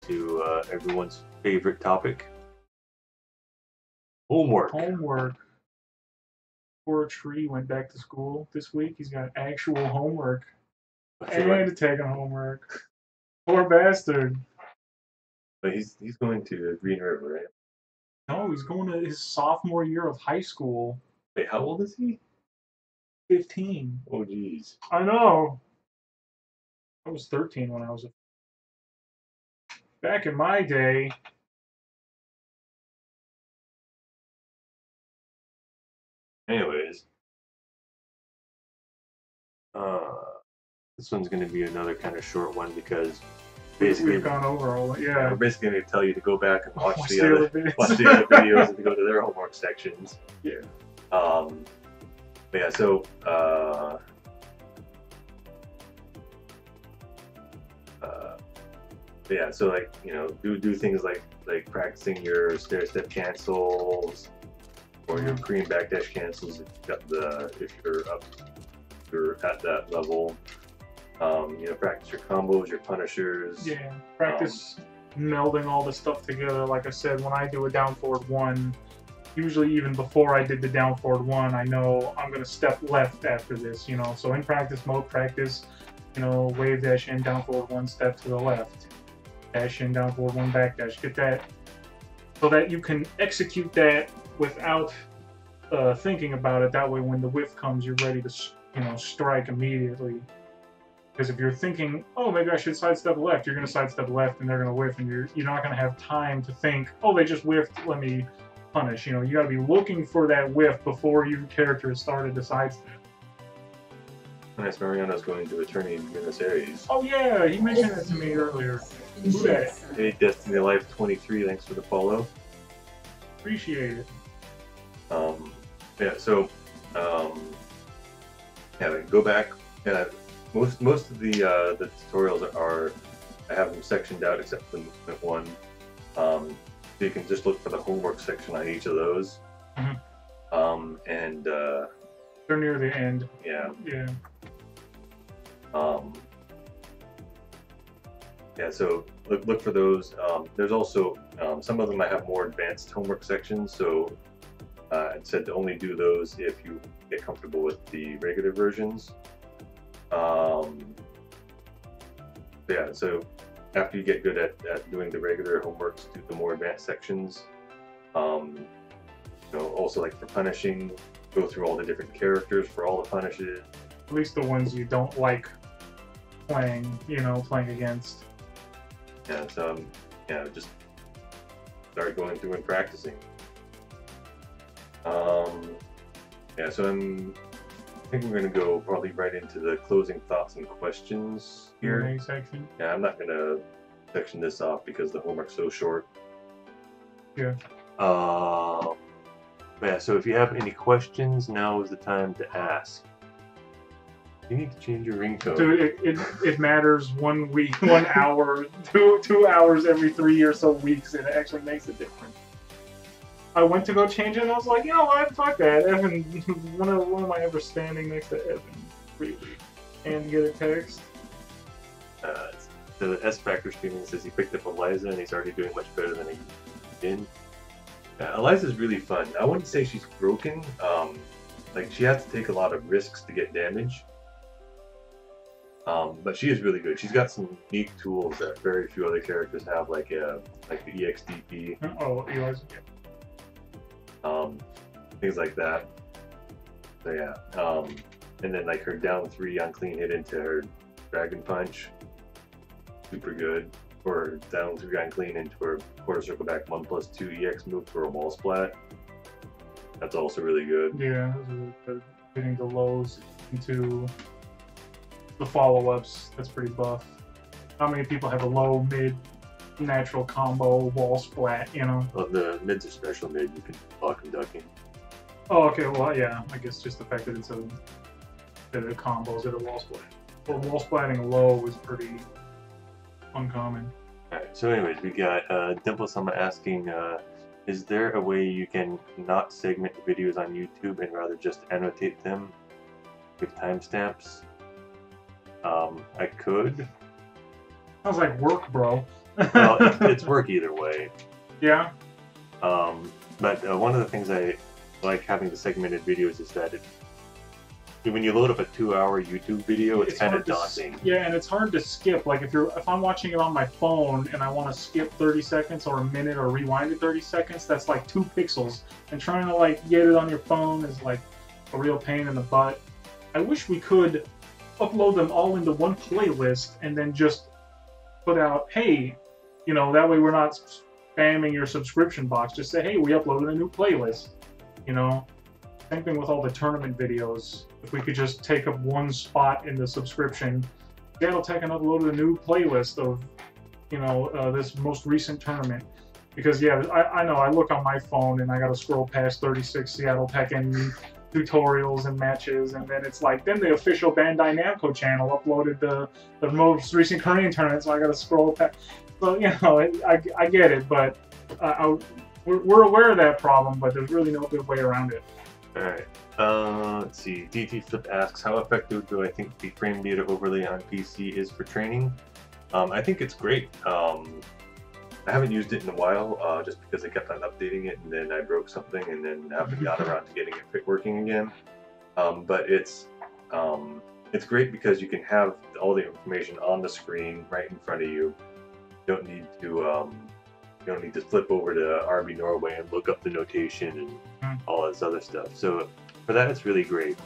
into everyone's favorite topic, homework. Homework. Poor Tree went back to school this week. He's got actual homework and Tekken homework. Poor bastard. But he's going to Green River, right? No, he's going to his sophomore year of high school. Wait, how old is he? 15. Oh, geez. I know. I was 13 when I was back in my day. Anyways, this one's going to be another kind of short one because basically we've gone over all. Yeah, we're basically going to tell you to go back and watch the other videos and to go to their homework sections. Yeah. But yeah. So. Yeah, so like do things like practicing your stair step cancels or your Korean backdash cancels if you're at that level. Practice your combos, your punishers. Yeah, practice melding all the stuff together. Like I said, when I do a down forward 1, usually even before I did the down forward 1, I know I'm gonna step left after this. So in practice mode, practice, wave dash in, down forward 1, step to the left. Dash in, down forward 1, back dash. Get that so that you can execute that without thinking about it. That way, when the whiff comes, you're ready to strike immediately. Because if you're thinking, oh, maybe I should sidestep left, you're going to sidestep left, and they're going to whiff, and you're not going to have time to think, oh, they just whiffed, let me punish. You got to be looking for that whiff before your character has started to sidestep. Nice, Mariano's going to Attorney in Buenos Aires. Oh yeah, he mentioned it to me earlier. Who that? Hey, Destiny Life 23, thanks for the follow. Appreciate it. Yeah, so go back. Most of the tutorials I have them sectioned out except for movement 1. So you can just look for the homework section on each of those. Mm-hmm. And they're near the end. Yeah. Yeah. Yeah, so look for those. There's also some of them I have more advanced homework sections, so it said to only do those if you get comfortable with the regular versions. Yeah, so after you get good at doing the regular homeworks, do the more advanced sections. Also like for punishing, go through all the different characters for all the punishes. At least the ones you don't like playing against. Yeah, so just start going through and practicing. Yeah, so I think we're gonna go probably right into the closing thoughts and questions here. Q&A section. Yeah, I'm not gonna section this off because the homework's so short. Yeah. Yeah, so if you have any questions, now is the time to ask. You need to change your ringtone. Dude, it matters 1 week, 1 hour, 2 hours every 3 or so weeks, and it actually makes a difference. I went to go change it, and I was like, you know what, fuck that. Evan, when am I ever standing next to Evan? Really? And get a text? The S Factor streaming says he picked up Eliza, and he's already doing much better than he did. Eliza's really fun. I wouldn't say she's broken. Like she has to take a lot of risks to get damage. But she is really good. She's got some unique tools that very few other characters have, like the EXDP. Oh, Eliza. Things like that. So yeah. And then like her down 3 on clean hit into her Dragon Punch. Super good. Or down 3 on clean into her quarter circle back 1+2 EX move for a wall splat. That's also really good. Yeah, that's really good. Getting the lows into the follow-ups, that's pretty buff. How many people have a low, mid, natural combo, wall splat, Well, the mids are special mid, you can block and ducking. Oh, okay, well, yeah, I guess just the fact that it's a combos at a wall splat. Well, wall splatting low is pretty uncommon. Alright, so anyways, we got Dimple Sama asking, is there a way you can not segment videos on YouTube and rather just annotate them with timestamps? I could. Sounds like work, bro. Well, it's work either way. Yeah. But one of the things I like having the segmented videos is that when you load up a 2-hour YouTube video, it's kind of daunting. Yeah, and it's hard to skip. Like if I'm watching it on my phone and I want to skip 30 seconds or a minute or rewind it 30 seconds, that's like 2 pixels. And trying to like get it on your phone is like a real pain in the butt. I wish we could upload them all into one playlist and then just put out, hey, you know, that way we're not spamming your subscription box. Just say, hey, we uploaded a new playlist, you know. Same thing with all the tournament videos. If we could just take up one spot in the subscription, Seattle Tekken uploaded a new playlist of, you know, this most recent tournament. Because yeah, I know I look on my phone and I got to scroll past 36 Seattle Tekken tutorials and matches, and then it's like, then the official Bandai Namco channel uploaded the most recent Korean tournament, so I got to scroll past. So you know, I get it, but we're aware of that problem, but there's really no good way around it. Alright, let's see. DT Flip asks, how effective do I think the frame data overlay on PC is for training? I think it's great. I haven't used it in a while, just because I kept on updating it, and then I broke something, and then haven't got around to getting it working again. But it's great because you can have all the information on the screen right in front of you. You don't need to flip over to RB Norway and look up the notation and all this other stuff. So for that, it's really great.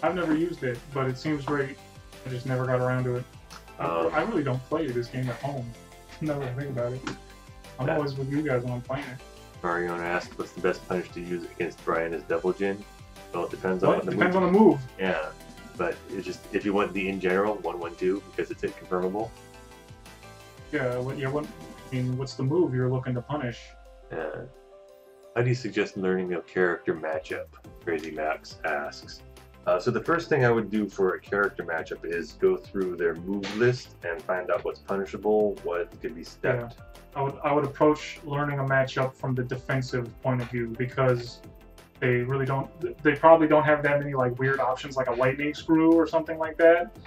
I've never used it, but it seems great. I just never got around to it. I really don't play this game at home. Now that I think about it, I'm always with you guys when I'm playing it. Mariona asked, "What's the best punish to use against Brian as Devil Jin?" Well, it depends on the depends on the move. Yeah, but it's just if you want the in general 1-1-2 because it's hit confirmable. Yeah, what's the move you're looking to punish? How do you suggest learning a character matchup? Crazy Max asks. So the first thing I would do for a character matchup is go through their move list and find out what's punishable, what could be stepped. Yeah. I would approach learning a matchup from the defensive point of view, because they probably don't have that many like weird options like a lightning screw or something like that.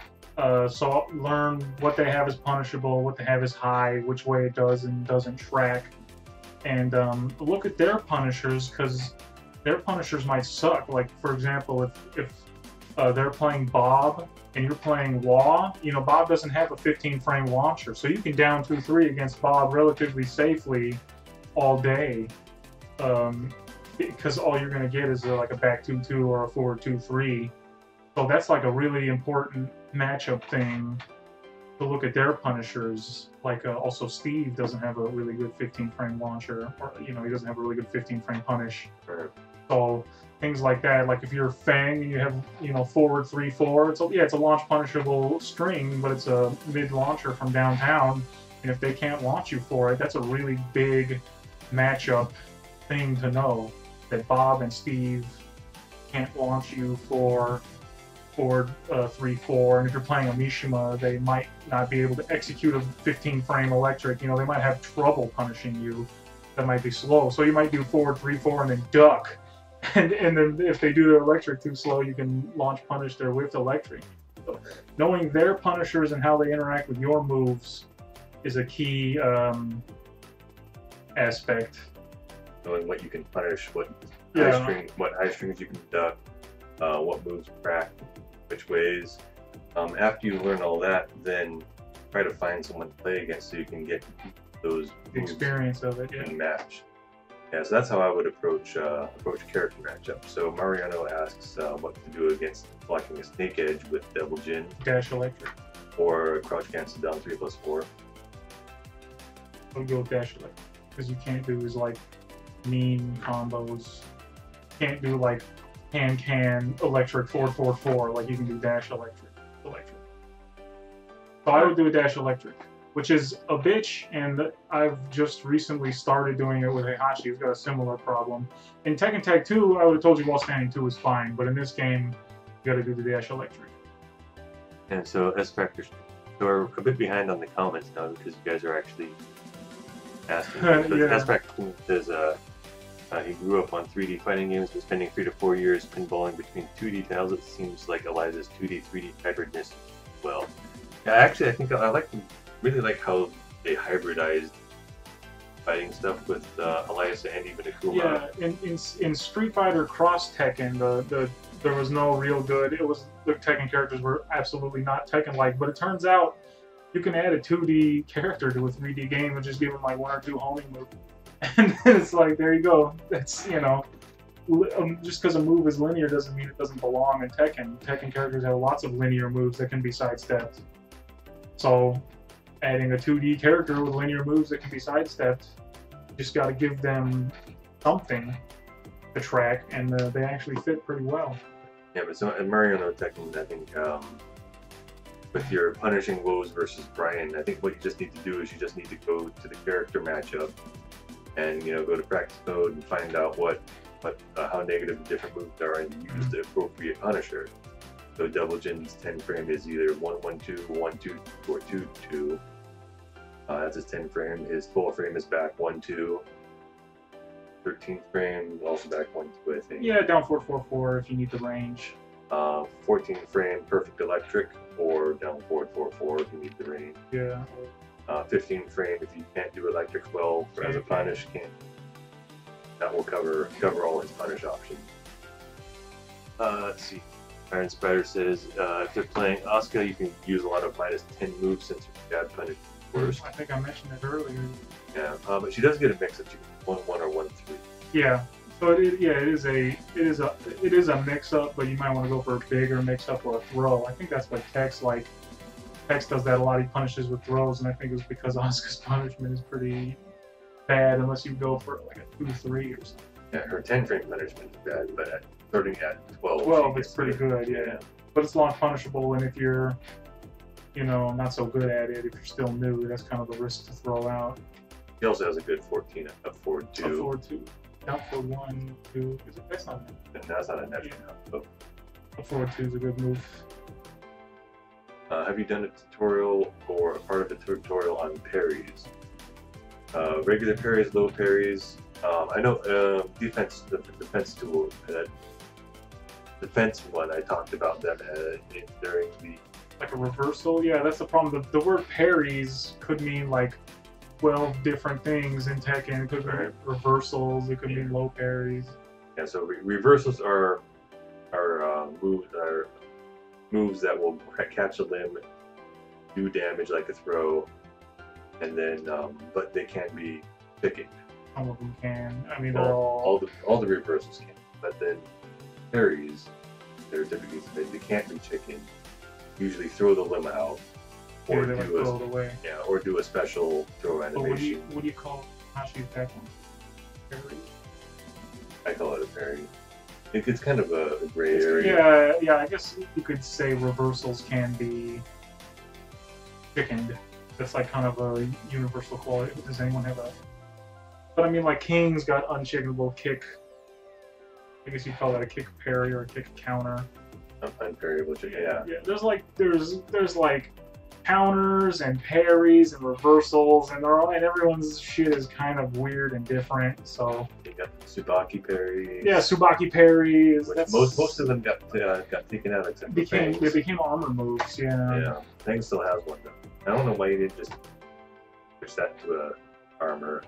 So learn what they have as punishable, what they have as high, which way it does and doesn't track, and look at their punishers, because their punishers might suck. Like for example, if they're playing Bob and you're playing Law, you know, Bob doesn't have a 15-frame launcher, so you can down 2-3 against Bob relatively safely all day, because all you're going to get is like a back 2-2 or a forward 2-3. So that's like a really important matchup thing to look at their punishers. Like also Steve doesn't have a really good 15-frame launcher, or you know, he doesn't have a really good 15-frame punish. So things like that. Like if you're Fang and you have, you know, forward 3-4, it's a launch punishable string, but it's a mid launcher from downtown, and if they can't launch you for it, that's a really big matchup thing to know, that Bob and Steve can't launch you for forward 3-4, and if you're playing a Mishima, they might not be able to execute a 15-frame electric. You know, they might have trouble punishing you. That might be slow, so you might do forward 3-4 and then duck, and then if they do their electric too slow, you can launch punish their whiffed electric. So knowing their punishers and how they interact with your moves is a key aspect. Knowing what you can punish, what high strings you can duck, what moves crack, which ways. After you learn all that, then try to find someone to play against so you can get those experience of it, and match. Yeah, so that's how I would approach character matchup. So Mariano asks what to do against blocking a snake edge with Devil Jin. Dash electric. Or crouch cancel down 3+4. I would go with dash electric, because you can't do is like mean combos. Can't do like can electric 4-4-4 like you can do dash electric. So I would do a dash electric, which is a bitch, and I've just recently started doing it with Heihachi, who's got a similar problem. In Tekken Tag 2, I would have told you while standing 2 is fine, but in this game, you gotta do the dash electric. And so S-Factor, so we're a bit behind on the comments now because you guys are actually asking. So Yeah. S-Factor says he grew up on 3D fighting games, but spending 3 to 4 years pinballing between 2D titles. It seems like Eliza's 2D, 3D hybridness well. Yeah, actually, I think I really like how they hybridized fighting stuff with Elias and even Akuma. Yeah, in Street Fighter Cross Tekken, there was no real good. It was the Tekken characters were absolutely not Tekken-like. But it turns out you can add a 2D character to a 3D game and just give them like one or two homing moves, and it's like there you go. That's just because a move is linear doesn't mean it doesn't belong in Tekken. Tekken characters have lots of linear moves that can be sidestepped. So adding a 2D character with linear moves that can be sidestepped, you just got to give them something to track, and they actually fit pretty well. Yeah, but so in Mario no Tekken, I think with your punishing woes versus Brian, I think what you just need to do is you just need to go to the character matchup and go to practice mode and find out how negative the different moves are and use the appropriate punisher. So Double Jin's 10 frame is either 1-1-2, 1-2, or 2-2. That's his 10 frame. His full frame is back 1-2. 13th frame also back 1-2, I think. Yeah, down 4-4-4 if you need the range. 14th frame perfect electric, or down 4-4-4 if you need the range. Yeah. 15th frame if you can't do electric well as a punish, that will cover all his punish options. Let's see. Iron Spider says if they're playing Asuka, you can use a lot of -10 moves since your jab punish worst. I think I mentioned it earlier. Yeah, but she does get a mix of 1-1 or 1-3. Yeah. So it is a mix-up, but you might want to go for a bigger mix-up or a throw. I think that's what Tex does that a lot. He punishes with throws, and I think it was because Asuka's punishment is pretty bad unless you go for like a 2-3 or something. Yeah, her 10 frame punishment is bad, but starting at 12. 12 it's pretty good, yeah. But it's long punishable, and if you're, not so good at it, if you're still new, that's kind of the risk to throw out. He also has a good 14 up forward 2. Up forward 2. Down forward 1, 2. That's not a net. That's not a net. Yeah. Up forward 2 is a good move. Have you done a tutorial or a part of the tutorial on parries? Regular parries, low parries. I know the defense tool, defense one. I talked about them during the like a reversal. Yeah, that's the problem. The word parries could mean like 12 different things in Tekken. It could be reversals. It could mean low parries. Yeah, so reversals are moves that will catch a limb, do damage like a throw, and then but they can be picking. Some of them can. I mean, they're all the reversals can, but then parries, they're typically they can't be chicken. Usually throw the limb out, or do throw it away. Yeah, or do a special throw animation. What do you call Hashi attack one? Parry? I call it a parry. It's kind of a gray area. Yeah. I guess you could say reversals can be chickened. That's like kind of a universal quality. Does anyone have a? But I mean, like King's got unchickenable kick. I guess you'd call that a kick parry or a kick counter. Unparryable chicken. Yeah. Yeah. There's like counters and parries and reversals, and everyone's shit is kind of weird and different. So you got Tsubaki parry. Yeah, Tsubaki parry. Most of them got taken out except for Fangs. They became armor moves. Yeah. Yeah. Fangs still has one though. I don't know why you didn't just switch that to a armor.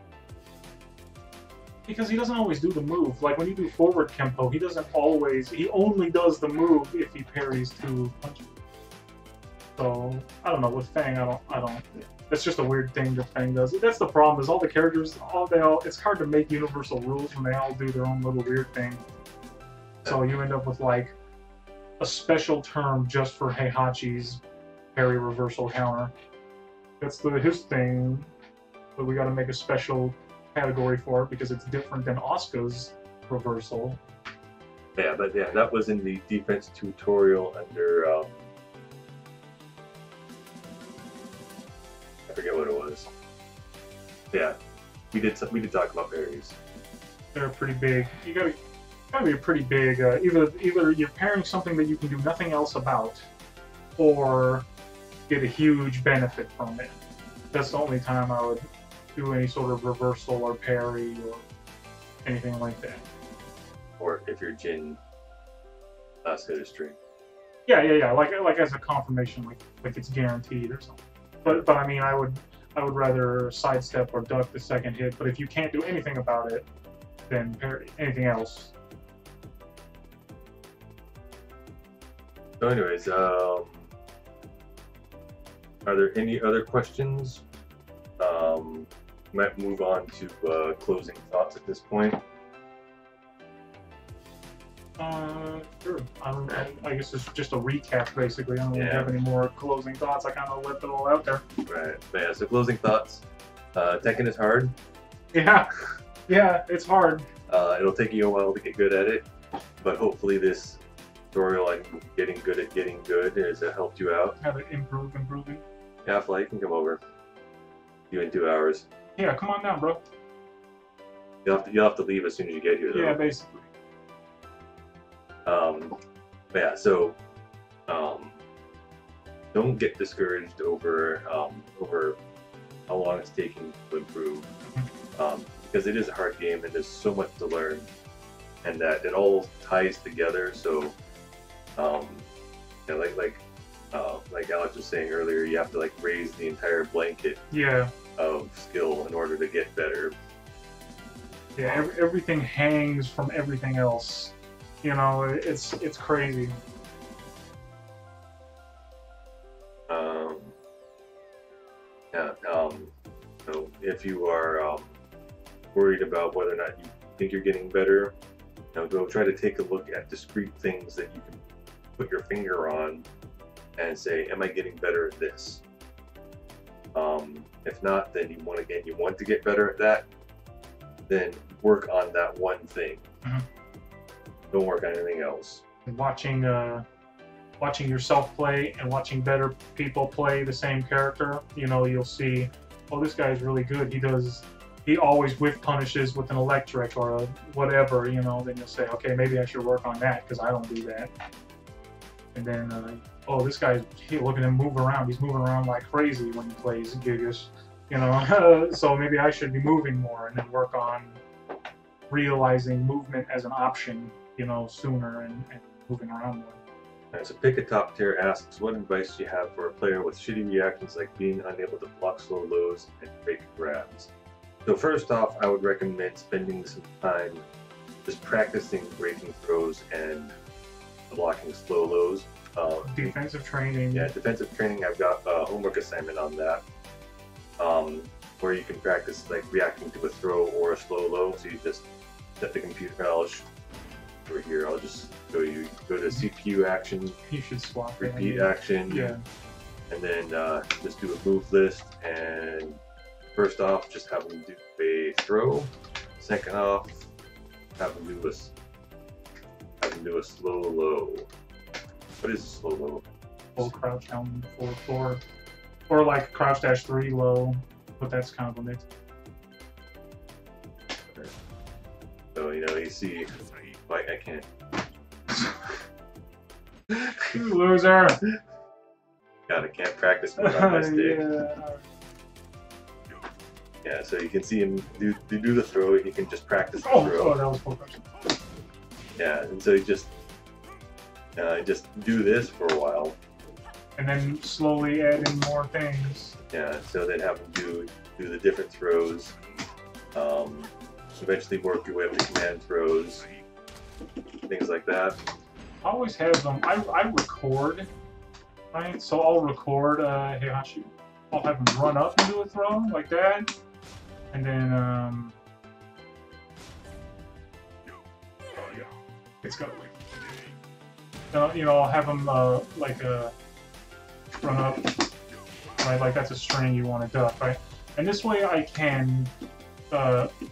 Because he doesn't always do the move. Like when you do forward Kempo, he doesn't always. He only does the move if he parries 2 punches. So I don't know with Fang. I don't. That's just a weird thing that Fang does. That's the problem. Is all the characters, it's hard to make universal rules when they all do their own little weird thing. So you end up with like a special term just for Heihachi's parry reversal counter. That's his thing, but we got to make a special category for it because it's different than Asuka's reversal. Yeah, but that was in the defense tutorial under. I forget what it was. Yeah, we did talk about parries. They're pretty big. You gotta be pretty big. Either you're pairing something that you can do nothing else about, or get a huge benefit from it. That's the only time I would do any sort of reversal or parry or anything like that. Or if you're Jin, last hit of string. Yeah. Like as a confirmation, like it's guaranteed or something. But I mean, I I would rather sidestep or duck the second hit. But if you can't do anything about it, then parry. Anything else. So anyways, are there any other questions? Might move on to closing thoughts at this point. Sure. I guess it's just a recap, basically. I don't really have any more closing thoughts. I kind of left it all out there. Right. But yeah, so closing thoughts. Tekken is hard. Yeah. Yeah, it's hard. It'll take you a while to get good at it, but hopefully this tutorial on getting good at getting good has helped you out. How to improving. Yeah, Fly, you can come over. You in 2 hours. Yeah, come on down, bro. You'll have to leave as soon as you get here, though. Yeah, basically. But yeah, so don't get discouraged over over how long it's taking to improve, because it is a hard game and there's so much to learn, and that it all ties together. So, yeah, like Alex was saying earlier, you have to like raise the entire blanket of skill in order to get better. Yeah, everything hangs from everything else. You know, it's crazy. So if you are worried about whether or not you think you're getting better, go try to take a look at discrete things that you can put your finger on and say, am I getting better at this? If not, then you want to get better at that, then work on that one thing. Don't work on anything else. Watching yourself play and watching better people play the same character, you'll see, oh, this guy's really good. He always whiff punishes with an electric or a whatever, then you'll say, okay, maybe I should work on that because I don't do that. And then, oh, this guy's, look at him move around. He's moving around like crazy when he plays Gigas, so maybe I should be moving more and then work on realizing movement as an option, sooner and moving around more. So Pick a Top Tier asks, what advice do you have for a player with shitty reactions like being unable to block slow lows and fake grabs? So first off, I would recommend spending some time just practicing breaking throws and blocking slow lows. Defensive training. Yeah, defensive training. I've got a homework assignment on that, where you can practice like reacting to a throw or a slow low. So you just set the computer. Over here, I'll just show you. Go to CPU action. You should swap. Repeat action. Yeah. And then just do a move list. And first off, just have them do a throw. Second off, have them do a slow low. What is a slow low? Full crouch down forward, or like crouch dash 3 low, but that's kind of a mix. So you see, like I can't. You loser. God, I can't practice more on my stick. Yeah. Yeah, so you can see him do the throw. You can just practice the Oh, throw. that was full crouch. Yeah, and so you just do this for a while. And then slowly add in more things. Yeah, so then have them do the different throws. Eventually work your way up to command throws, things like that. I always have them. I record, right? So I'll record Heihachi. I'll have him run up and do a throw like that, and then it's got to wait. I'll have him run up, right? Like that's a string you want to duck, right? And this way I can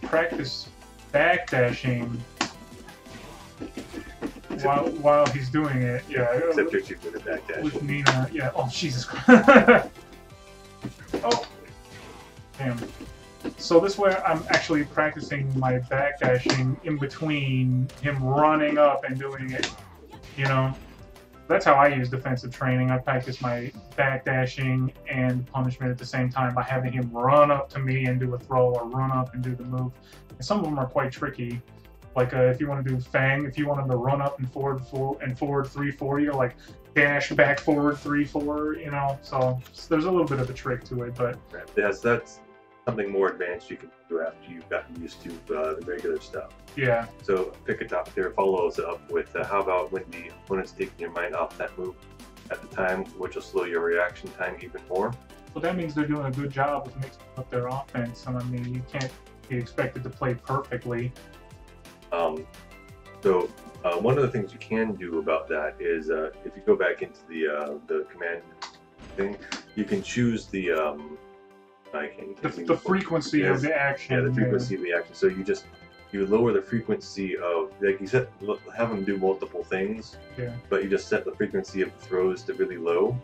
practice backdashing while he's doing it. Yeah. Except you're too good at backdash. With Nina, yeah. Oh Jesus Christ. Oh, damn. So this way I'm actually practicing my backdashing in between him running up and doing it. That's how I use defensive training. I practice my backdashing and punishment at the same time by having him run up to me and do a throw or run up and do the move. And some of them are quite tricky. Like if you want to do Fang, if you want him to run up and forward 3-4, you like dash back forward 3-4, you know. So there's a little bit of a trick to it, but that's something more advanced you can do after you've gotten used to the regular stuff. yeah. So pick a topic there, follow us up with how about when the opponent's taking your mind off that move at the time, which will slow your reaction time even more. Well, that means they're doing a good job of mixing up their offense, and I mean, you can't be expected to play perfectly. So one of the things you can do about that is if you go back into the command thing, you can choose the the frequency of the action. Yeah, the frequency of the action. So you lower the frequency of, like you said, have them do multiple things. Yeah. But you just set the frequency of the throws to really low,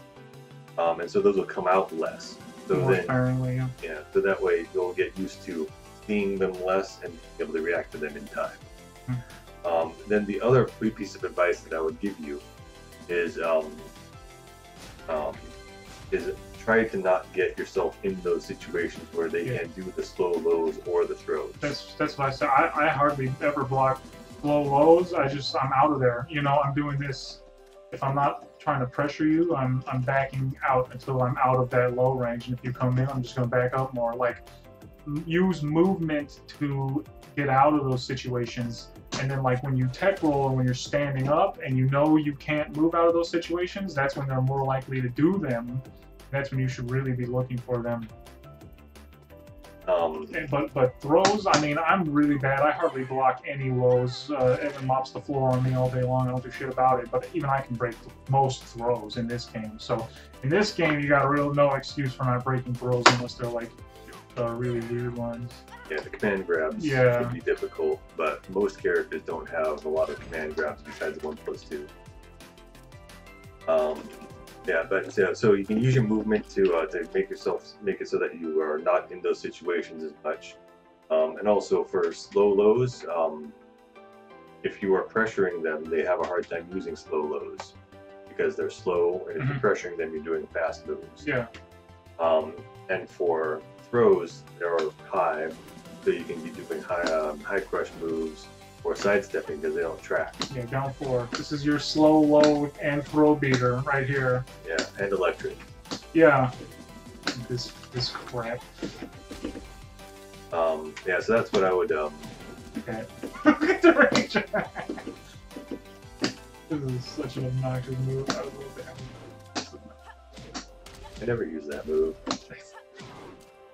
and so those will come out less. So More then, sparingly, yeah. yeah. So that way you'll get used to seeing them less and be able to react to them in time. Then the other free piece of advice that I would give you is try to not get yourself in those situations where they can do the slow lows or the throws. That's what I said. I hardly ever block slow lows. I'm out of there. You know, I'm doing this. If I'm not trying to pressure you, I'm backing out until I'm out of that low range. And if you come in, I'm just going to back up more. Like, use movement to get out of those situations. And then, like, when you tech roll or when you're standing up and you know you can't move out of those situations, that's when they're more likely to do them. That's when you should really be looking for them. But throws, I mean, I'm really bad. I hardly block any lows. Evan mops the floor on me all day long. I don't do shit about it. But even I can break most throws in this game. So in this game, you got no excuse for not breaking throws unless they're like really weird ones. Yeah, the command grabs can be difficult, but most characters don't have a lot of command grabs besides 1+2. Yeah, but so you can use your movement to make it so that you are not in those situations as much. And also for slow lows, if you are pressuring them, they have a hard time using slow lows because they're slow, and if you're pressuring them, you're doing fast moves. Yeah. And for throws, they're high, so you can be doing high crush moves or sidestepping because they don't track. Yeah, down 4. This is your slow, low, and throw beater right here. Yeah, and electric. Yeah. This crap. Yeah, so that's what I would Okay. Look at the range. This is such an obnoxious move. I never use that move.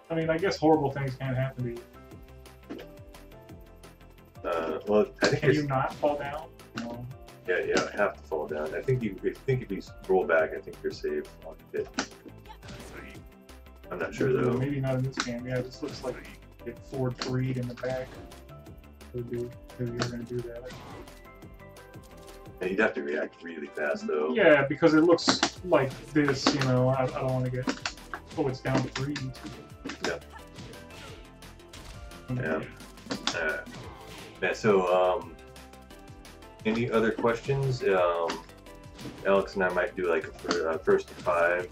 I mean, I guess horrible things can't happen to you. Well, I think can you not fall down? No. Yeah, I have to fall down. I think if you roll back, I think you're safe on it. I'm not sure though. Maybe not in this game. Yeah, this looks like you get forward 3'd in the back. Maybe you're gonna do that. And you'd have to react really fast though. Yeah, because it looks like this. You know, I don't want to get. Oh, it's down 3. Yeah. Yeah. So, any other questions? Alex and I might do like a first to 5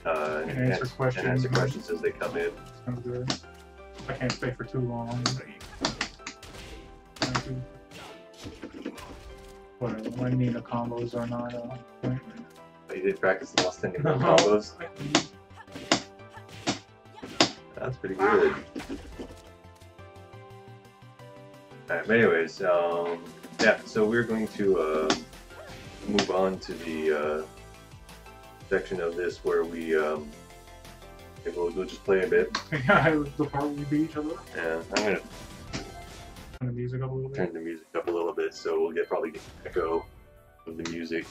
and answer questions as they come in. Sounds good. I can't stay for too long. Whatever. My Nina combos are not. You did practice the last thing in combos. That's pretty good. Alright, anyways, yeah, so we're going to move on to the section of this where we'll just play a bit. Yeah, the part where we beat each other. Yeah, I'm going to turn the music up a little bit. Turn the music up a little bit, so we'll probably get an echo of the music.